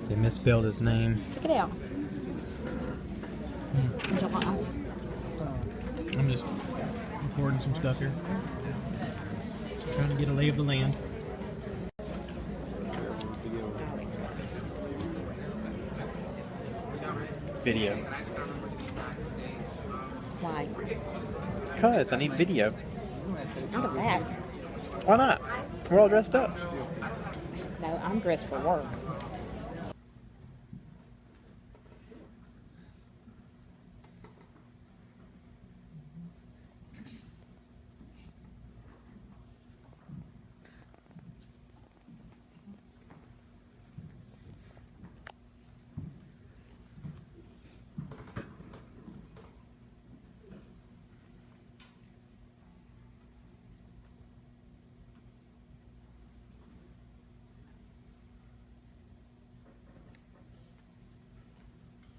They misspelled his name. Check it out. I'm just recording some stuff here. Trying to get a lay of the land. Video. Why? Because I need video. Not of that. Why not? We're all dressed up. No, I'm dressed for work.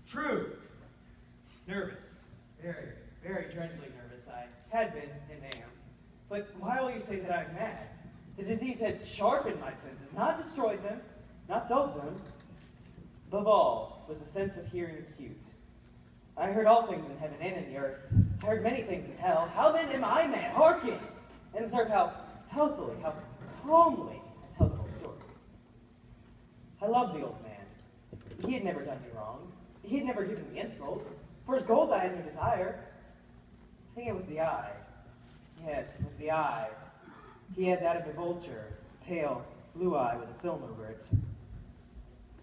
True. Nervous. Very, very dreadfully nervous. I had been and am. But why will you say that I'm mad? The disease had sharpened my senses, not destroyed them, not dulled them. Above all was the sense of hearing acute. I heard all things in heaven and in the earth. I heard many things in hell. How then am I mad? Hearken! And observe how healthily, how calmly I tell the whole story. I loved the old man. He had never done me wrong. He had never given me insult. For his gold I had no desire. I think it was the eye. Yes, it was the eye. He had that of a vulture, a pale blue eye with a film over it.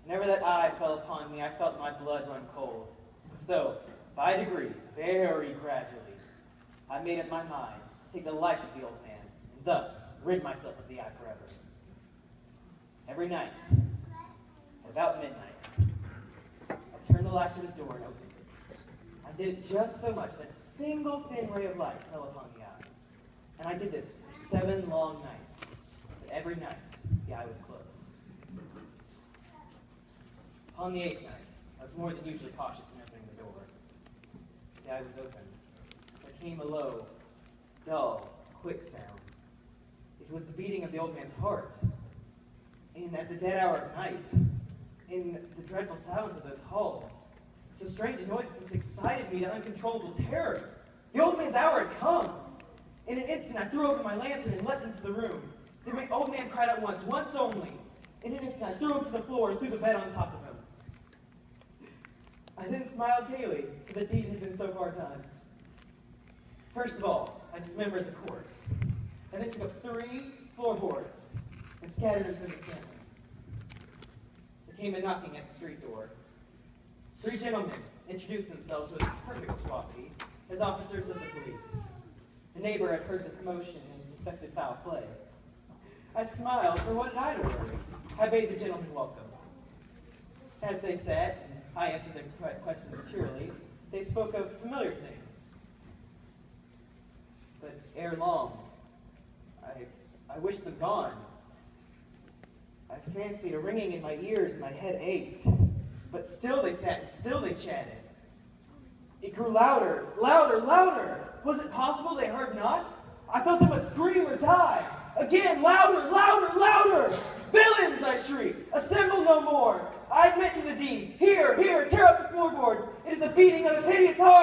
Whenever that eye fell upon me, I felt my blood run cold. And so, by degrees, very gradually, I made up my mind to take the life of the old man, and thus rid myself of the eye forever. Every night, at about midnight, I turned the latch of his door and opened it. I did it just so much that a single thin ray of light fell upon the eye. And I did this for 7 long nights. But every night, the eye was closed. Upon the 8th night, I was more than usually cautious in opening the door. The eye was open. There came a low, dull, quick sound. It was the beating of the old man's heart. And at the dead hour of night, in the dreadful silence of those halls, so strange a noise this excited me to uncontrollable terror. The old man's hour had come. In an instant, I threw open my lantern and leapt into the room. The old man cried out once only. In an instant, I threw him to the floor and threw the bed on top of him. I then smiled gaily, for the deed had been so far done. First of all, I dismembered the corpse, and then took up 3 floorboards and scattered them through the ceilings. There came a knocking at the street door. 3 gentlemen introduced themselves with perfect suavity as officers of the police. A neighbor had heard the commotion and suspected foul play. I smiled, for what had I to worry? I bade the gentlemen welcome. As they sat, and I answered their questions cheerily, they spoke of familiar things. But ere long, I wished them gone. I fancied a ringing in my ears and my head ached. But still they sat and still they chatted. It grew louder, louder, louder. Was it possible they heard not? I felt them must scream or die. Again, louder, louder, louder. Villains, I shrieked. Assemble no more. I admit to the deed. Here, here, tear up the floorboards. It is the beating of his hideous heart.